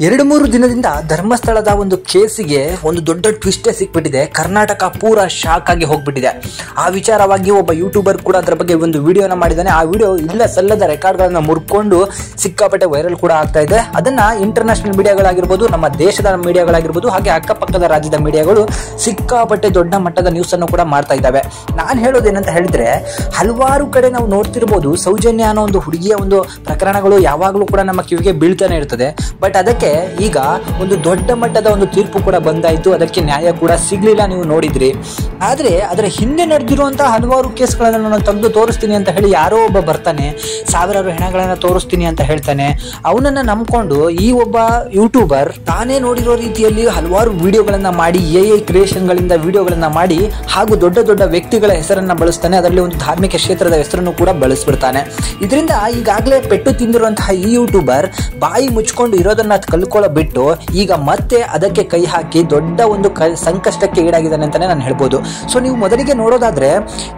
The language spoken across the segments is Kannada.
2-3 ದಿನದಿಂದ ಧರ್ಮಸ್ಥಳದ ಒಂದು ಕೇಸಿಗೆ ಒಂದು ದೊಡ್ಡ ಟ್ವಿಸ್ಟೇ ಸಿಕ್ಬಿಟ್ಟಿದೆ. ಕರ್ನಾಟಕ ಪೂರ ಶಾಕ್ ಆಗಿ ಹೋಗ್ಬಿಟ್ಟಿದೆ. ಆ ವಿಚಾರವಾಗಿ ಒಬ್ಬ ಯೂಟ್ಯೂಬರ್ ಕೂಡ ಅದರ ಬಗ್ಗೆ ಒಂದು ವಿಡಿಯೋನ ಮಾಡಿದ್ದಾನೆ. ಆ ವಿಡಿಯೋ ಇಲ್ಲ ಸಲ್ಲದ ರೆಕಾರ್ಡ್ಗಳನ್ನ ಮುರ್ಕೊಂಡು ಸಿಕ್ಕಾಪಟ್ಟೆ ವೈರಲ್ ಕೂಡ ಆಗ್ತಾ ಇದೆ. ಅದನ್ನ ಇಂಟರ್ನ್ಯಾಷನಲ್ ಮೀಡಿಯಾಗಳಾಗಿರ್ಬೋದು, ನಮ್ಮ ದೇಶದ ಮೀಡಿಯಾಗಳಾಗಿರ್ಬೋದು, ಹಾಗೆ ಅಕ್ಕಪಕ್ಕದ ರಾಜ್ಯದ ಮೀಡಿಯಾಗಳು ಸಿಕ್ಕಾಪಟ್ಟೆ ದೊಡ್ಡ ಮಟ್ಟದ ನ್ಯೂಸ್ ಅನ್ನು ಕೂಡ ಮಾಡ್ತಾ ಇದ್ದಾವೆ. ನಾನು ಹೇಳೋದೇನಂತ ಹೇಳಿದ್ರೆ, ಹಲವಾರು ಕಡೆ ನಾವು ನೋಡ್ತಿರ್ಬೋದು ಸೌಜನ್ಯ ಅನ್ನೋ ಒಂದು ಹುಡುಗಿಯ ಒಂದು ಪ್ರಕರಣಗಳು ಯಾವಾಗಲೂ ಕೂಡ ನಮ್ಮ ಕಿವಿಗೆ ಬೀಳ್ತಾನೆ ಇರ್ತದೆ. ಬಟ್ ಅದಕ್ಕೆ ಈಗ ಒಂದು ದೊಡ್ಡ ಮಟ್ಟದ ಒಂದು ತೀರ್ಪು ಕೂಡ ಬಂದಾಯಿತು. ಅದಕ್ಕೆ ನ್ಯಾಯ ಕೂಡ ಸಿಗ್ಲಿಲ್ಲ, ನೀವು ನೋಡಿದ್ರಿ. ಆದ್ರೆ ಅದರ ಹಿಂದೆ ನಡೆದಿರುವಂತಹ ಹಲವಾರು ಕೇಸ್ಗಳನ್ನ ನಾನು ತೆಗೆದು ತೋರಿಸ್ತೀನಿ ಅಂತ ಹೇಳಿ ಯಾರೋ ಒಬ್ಬ ಬರ್ತಾನೆ, ಸಾವಿರಾರು ಹೆಣಗಳನ್ನ ತೋರಿಸ್ತೀನಿ ಅಂತ ಹೇಳ್ತಾನೆ. ಅವನನ್ನ ನಂಬ್ಕೊಂಡು ಈ ಒಬ್ಬ ಯೂಟ್ಯೂಬರ್ ತಾನೇ ನೋಡಿರೋ ರೀತಿಯಲ್ಲಿ ಹಲವಾರು ವಿಡಿಯೋಗಳನ್ನ ಮಾಡಿ, AI ಕ್ರಿಯೇಷನ್ ಗಳಿಂದ ವಿಡಿಯೋಗಳನ್ನ ಮಾಡಿ, ಹಾಗೂ ದೊಡ್ಡ ದೊಡ್ಡ ವ್ಯಕ್ತಿಗಳ ಹೆಸರನ್ನ ಬಳಸ್ತಾನೆ. ಅದರಲ್ಲಿ ಒಂದು ಧಾರ್ಮಿಕ ಕ್ಷೇತ್ರದ ಹೆಸರನ್ನು ಕೂಡ ಬಳಸ್ಬಿಡ್ತಾನೆ. ಇದರಿಂದ ಈಗಾಗಲೇ ಪೆಟ್ಟು ತಿಂದಿರುವಂತಹ ಈ ಯೂಟ್ಯೂಬರ್ ಬಾಯಿ ಮುಚ್ಕೊಂಡು ಇರೋದನ್ನ ಕಲ್ಕೊಳ್ಳೋ ಬಿಟ್ಟು ಈಗ ಮತ್ತೆ ಅದಕ್ಕೆ ಕೈ ಹಾಕಿ ದೊಡ್ಡ ಒಂದು ಸಂಕಷ್ಟಕ್ಕೆ ಈಡಾಗಿದ್ದಾನೆ ಅಂತಾನೆ ನಾನು ಹೇಳ್ಬೋದು. ಸೊ ನೀವು ಮೊದಲಿಗೆ ನೋಡೋದಾದ್ರೆ,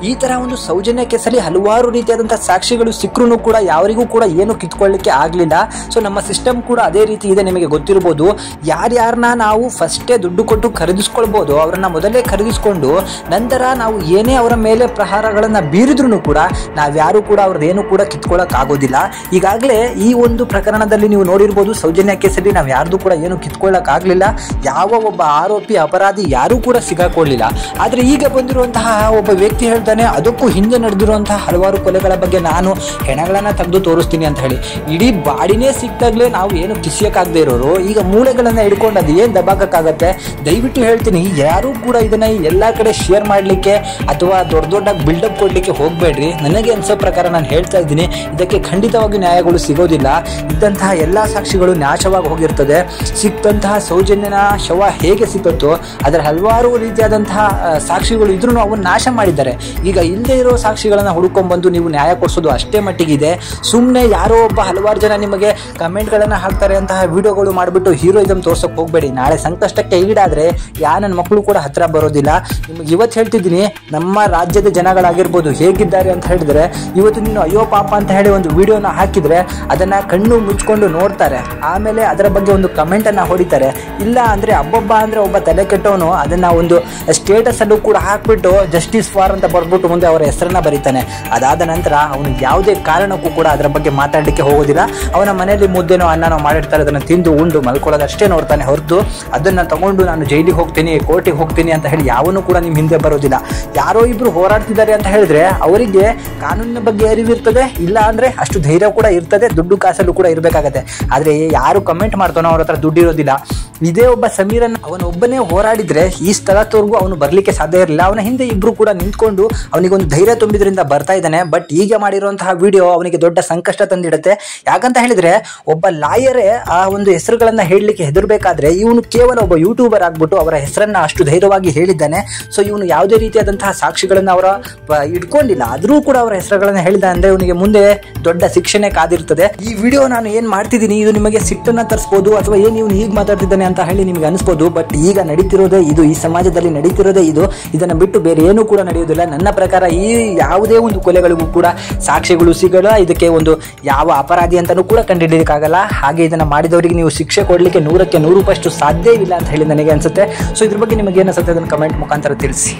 ಈ ತರ ಒಂದು ಸೌಜನ್ಯ ಕೇಸಲ್ಲಿ ಹಲವಾರು ರೀತಿಯಾದಂತಹ ಸಾಕ್ಷಿಗಳು ಸಿಕ್ಕರೂ ಕೂಡ ಯಾರಿಗೂ ಕೂಡ ಏನು ಕಿತ್ಕೊಳ್ಳಿಕ್ಕೆ ಆಗ್ಲಿಲ್ಲ. ಸೊ ನಮ್ಮ ಸಿಸ್ಟಮ್ ಕೂಡ ಅದೇ ರೀತಿ ಇದೆ, ನಿಮಗೆ ಗೊತ್ತಿರಬಹುದು. ಯಾರ್ಯಾರನ್ನ ನಾವು ಫಸ್ಟೇ ದುಡ್ಡು ಕೊಟ್ಟು ಖರೀದಿಸ್ಕೊಳ್ಬಹುದು, ಅವರನ್ನ ಮೊದಲೇ ಖರೀದಿಸ್ಕೊಂಡು ನಂತರ ನಾವು ಏನೇ ಅವರ ಮೇಲೆ ಪ್ರಹಾರಗಳನ್ನ ಬೀರಿದ್ರು ಕೂಡ ನಾವ್ಯಾರು ಕೂಡ ಅವ್ರದ್ದೇನು ಕೂಡ ಕಿತ್ಕೊಳ್ಳಕ್ ಆಗೋದಿಲ್ಲ. ಈಗಾಗಲೇ ಈ ಒಂದು ಪ್ರಕರಣದಲ್ಲಿ ನೀವು ನೋಡಿರ್ಬೋದು, ಸೌಜನ್ಯ ಕೇಸಲ್ಲಿ ನಾವು ಯಾರ್ದು ಕೂಡ ಏನು ಕಿತ್ಕೊಳ್ಳಕ್ ಆಗ್ಲಿಲ್ಲ. ಯಾವ ಒಬ್ಬ ಆರೋಪಿ ಅಪರಾಧಿ ಯಾರೂ ಕೂಡ ಸಿಗಾಕೊಳ್ಳಿಲ್ಲ. ಆದ್ರೆ ಈಗ ಬಂದಿರುವಂತಹ ಒಬ್ಬ ವ್ಯಕ್ತಿ ಹೇಳ್ತಾನೆ, ಅದಕ್ಕೂ ಹಿಂದೆ ನಡೆದಿರುವಂತಹ ಹಲವಾರು ಕೊಲೆಗಳ ಬಗ್ಗೆ ನಾನು ಹೆಣಗಳನ್ನ ತೆಗೆದು ತೋರಿಸ್ತೀನಿ ಅಂತ ಹೇಳಿ. ಇಡೀ ಬಾಡಿನೇ ಸಿಕ್ತಾಗ್ಲೇ ನಾವು ಏನು ಕಿಸಿಯಕ್ಕಾಗದೆ ಇರೋರು ಈಗ ಮೂಳೆಗಳನ್ನ ಹಿಡ್ಕೊಂಡು ಅದು ಏನ್ ದಬಾಕಕ್ಕಾಗತ್ತೆ? ದಯವಿಟ್ಟು ಹೇಳ್ತೀನಿ, ಯಾರು ಕೂಡ ಇದನ್ನ ಎಲ್ಲಾ ಕಡೆ ಶೇರ್ ಮಾಡ್ಲಿಕ್ಕೆ ಅಥವಾ ದೊಡ್ಡ ದೊಡ್ಡ ಬಿಲ್ಡಪ್ ಕೊಡ್ಲಿಕ್ಕೆ ಹೋಗ್ಬೇಡ್ರಿ. ನನಗೆ ಅನ್ಸೋ ಪ್ರಕಾರ ನಾನು ಹೇಳ್ತಾ ಇದ್ದೀನಿ, ಇದಕ್ಕೆ ಖಂಡಿತವಾಗಿ ನ್ಯಾಯಗಳು ಸಿಗೋದಿಲ್ಲ. ಇದ್ದಂತಹ ಎಲ್ಲಾ ಸಾಕ್ಷಿಗಳು ನಾಶವಾಗಿ ಹೋಗಿರ್ತದೆ. ಸಿಕ್ತಂತಹ ಸೌಜನ್ಯನ ಶವ ಹೇಗೆ ಸಿಕ್ಕತ್ತೋ ಅದರ ಹಲವಾರು ರೀತಿಯಾದಂತಹ ಸಾಕ್ಷಿಗಳು ಇದ್ರೂ ಅವನ್ನ ನಾಶ ಮಾಡಿದ್ದಾರೆ. ಈಗ ಇಲ್ಲದೆ ಇರೋ ಸಾಕ್ಷಿಗಳನ್ನ ಹುಡುಕೊಂಡ್ ಬಂದು ನೀವು ನ್ಯಾಯ ಕೊಡಿಸೋದು ಅಷ್ಟೇ ಮಟ್ಟಿಗಿದೆ. ಸುಮ್ಮನೆ ಯಾರೋ ಒಬ್ಬ ಹಲವಾರು ಜನ ನಿಮಗೆ ಕಮೆಂಟ್ಗಳನ್ನ ಹಾಕ್ತಾರೆ ಅಂತಹ ವಿಡಿಯೋಗಳು ಮಾಡಿಬಿಟ್ಟು ಹೀರೋಯಿಸಮ್ ತೋರ್ಸಕ್ ಹೋಗ್ಬೇಡಿ. ನಾಳೆ ಸಂಕಷ್ಟಕ್ಕೆ ಈಡಾದ್ರೆ ನನ್ನ ಮಕ್ಕಳು ಕೂಡ ಹತ್ರ ಬರೋದಿಲ್ಲ. ನಿಮ್ಗೆ ಇವತ್ತು ಹೇಳ್ತಿದ್ದೀನಿ, ನಮ್ಮ ರಾಜ್ಯದ ಜನಗಳಾಗಿರ್ಬೋದು ಹೇಗಿದ್ದಾರೆ ಅಂತ ಹೇಳಿದ್ರೆ, ಇವತ್ತು ನೀನು ಅಯ್ಯೋ ಪಾಪ ಅಂತ ಹೇಳಿ ಒಂದು ವಿಡಿಯೋನ ಹಾಕಿದ್ರೆ ಅದನ್ನ ಕಣ್ಣು ಮುಚ್ಕೊಂಡು ನೋಡ್ತಾರೆ, ಆಮೇಲೆ ಅದರ ಬಗ್ಗೆ ಒಂದು ಕಮೆಂಟ್ ಅನ್ನ ಹೊಡಿತಾರೆ. ಇಲ್ಲ ಅಂದ್ರೆ ಅಬ್ಬಬ್ಬ ಅಂದ್ರೆ ಒಬ್ಬ ತಲೆ ಕೆಟ್ಟವನು ಅದನ್ನ ಒಂದು ಸ್ಟೇಟಸ್ ಅಲ್ಲೂ ಕೂಡ ಹಾಕ್ಬಿಟ್ಟು ಜಸ್ಟಿಸ್ ಫಾರ್ ಅಂತ ಬರ್ಬಿಟ್ಟು ಮುಂದೆ ಅವರ ಹೆಸರನ್ನ ಬರೀತಾನೆ. ಅದಾದ ನಂತರ ಅವನು ಯಾವುದೇ ಕಾರಣಕ್ಕೂ ಕೂಡ ಅದರ ಬಗ್ಗೆ ಮಾತಾಡ್ಲಿಕ್ಕೆ ಹೋಗೋದಿಲ್ಲ. ಅವನ ಮನೆಯಲ್ಲಿ ಮುದ್ದೆನೋ ಅನ್ನನೋ ಮಾಡಿರ್ತಾರೆ, ಅದನ್ನ ತಿಂದು ಉಂಡು ಮಲ್ಕೊಳ್ಳೋದಷ್ಟೇ ನೋಡ್ತಾನೆ ಹೊರತು ಅದನ್ನ ತಗೊಂಡು ನಾನು ಜೈಲಿಗೆ ಹೋಗ್ತೀನಿ, ಕೋರ್ಟಿಗೆ ಹೋಗ್ತೀನಿ ಅಂತ ಹೇಳಿ ಯಾವನು ಕೂಡ ನಿಮ್ ಹಿಂದೆ ಬರೋದಿಲ್ಲ. ಯಾರೋ ಇಬ್ರು ಹೋರಾಡ್ತಿದ್ದಾರೆ ಅಂತ ಹೇಳಿದ್ರೆ ಅವರಿಗೆ ಕಾನೂನಿನ ಬಗ್ಗೆ ಅರಿವಿರ್ತದೆ, ಇಲ್ಲ ಅಂದ್ರೆ ಅಷ್ಟು ಧೈರ್ಯ ಕೂಡ ಇರ್ತದೆ, ದುಡ್ಡು ಕಾಸಲ್ಲೂ ಕೂಡ ಇರ್ಬೇಕಾಗತ್ತೆ. ಆದ್ರೆ ಯಾರು ಕಮೆಂಟ್ ಮಾಡ್ತಾನೋ ಅವ್ರ ಹತ್ರ ದುಡ್ಡು ಇರೋದಿಲ್ಲ. ಇದೇ ಒಬ್ಬ ಸಮೀರನ್ ಅವನೊಬ್ಬನೇ ಹೋರಾಡಿದ್ರೆ ಈ ಸ್ಥಳದವರೆಗೂ ಅವನು ಬರ್ಲಿಕ್ಕೆ ಸಾಧ್ಯ ಇರಲಿಲ್ಲ. ಅವನ ಹಿಂದೆ ಇಬ್ರು ಕೂಡ ನಿಂತ್ಕೊಂಡು ಅವನಿಗೊಂದು ಧೈರ್ಯ ತುಂಬಿದ್ರಿಂದ ಬರ್ತಾ ಇದ್ದಾನೆ. ಬಟ್ ಈಗ ಮಾಡಿರುವಂತಹ ವಿಡಿಯೋ ಅವನಿಗೆ ದೊಡ್ಡ ಸಂಕಷ್ಟ ತಂದಿಡುತ್ತೆ. ಯಾಕಂತ ಹೇಳಿದ್ರೆ, ಒಬ್ಬ ಲಾಯರೇ ಆ ಒಂದು ಹೆಸರುಗಳನ್ನ ಹೇಳಲಿಕ್ಕೆ ಹೆದರ್ಬೇಕಾದ್ರೆ ಇವನು ಕೇವಲ ಒಬ್ಬ ಯೂಟ್ಯೂಬರ್ ಆಗ್ಬಿಟ್ಟು ಅವರ ಹೆಸರನ್ನ ಅಷ್ಟು ಧೈರ್ಯವಾಗಿ ಹೇಳಿದ್ದಾನೆ. ಸೊ ಇವನು ಯಾವುದೇ ರೀತಿಯಾದಂತಹ ಸಾಕ್ಷಿಗಳನ್ನ ಅವರ ಇಟ್ಕೊಂಡಿಲ್ಲ, ಆದ್ರೂ ಕೂಡ ಅವರ ಹೆಸರುಗಳನ್ನ ಹೇಳಿದ ಅಂದ್ರೆ ಇವನಿಗೆ ಮುಂದೆ ದೊಡ್ಡ ಶಿಕ್ಷಣೆ ಕಾದಿರ್ತದೆ. ಈ ವಿಡಿಯೋ ನಾನು ಏನ್ ಮಾಡ್ತಿದ್ದೀನಿ, ಇದು ನಿಮಗೆ ಸಿಟ್ಟನ್ನ ತರಿಸಬಹುದು ಅಥವಾ ಏನ್ ಇವನು ಹೀಗೆ ಮಾತಾಡ್ತಿದ್ದಾನೆ ಅಂತ ಹೇಳಿ ನಿಮ್ಗೆ ಅನಿಸ್ಬೋದು. ಬಟ್ ಈಗ ನಡೀತಿರೋದೇ ಇದು, ಈ ಸಮಾಜದಲ್ಲಿ ನಡೀತಿರೋದೇ ಇದು. ಇದನ್ನ ಬಿಟ್ಟು ಬೇರೆ ಏನೂ ಕೂಡ ನಡೆಯೋದಿಲ್ಲ. ನನ್ನ ಪ್ರಕಾರ ಈ ಯಾವುದೇ ಒಂದು ಕೊಲೆಗಳಿಗೂ ಕೂಡ ಸಾಕ್ಷಿಗಳು ಸಿಗಲ್ಲ. ಇದಕ್ಕೆ ಒಂದು ಯಾವ ಅಪರಾಧಿ ಅಂತಾನೂ ಕೂಡ ಕಂಡುಹಿಡಿಯಕ್ಕಾಗಲ್ಲ. ಹಾಗೆ ಇದನ್ನ ಮಾಡಿದವರಿಗೆ ನೀವು ಶಿಕ್ಷೆ ಕೊಡ್ಲಿಕ್ಕೆ 100% ಸಾಧ್ಯವಿಲ್ಲ ಅಂತ ಹೇಳಿ ನನಗೆ ಅನ್ಸುತ್ತೆ. ಸೊ ಇದ್ರ ಬಗ್ಗೆ ನಿಮಗೆ ಏನು ಅನ್ಸುತ್ತೆ ಅದನ್ನು ಕಮೆಂಟ್ ಮುಖಾಂತರ ತಿಳಿಸಿ.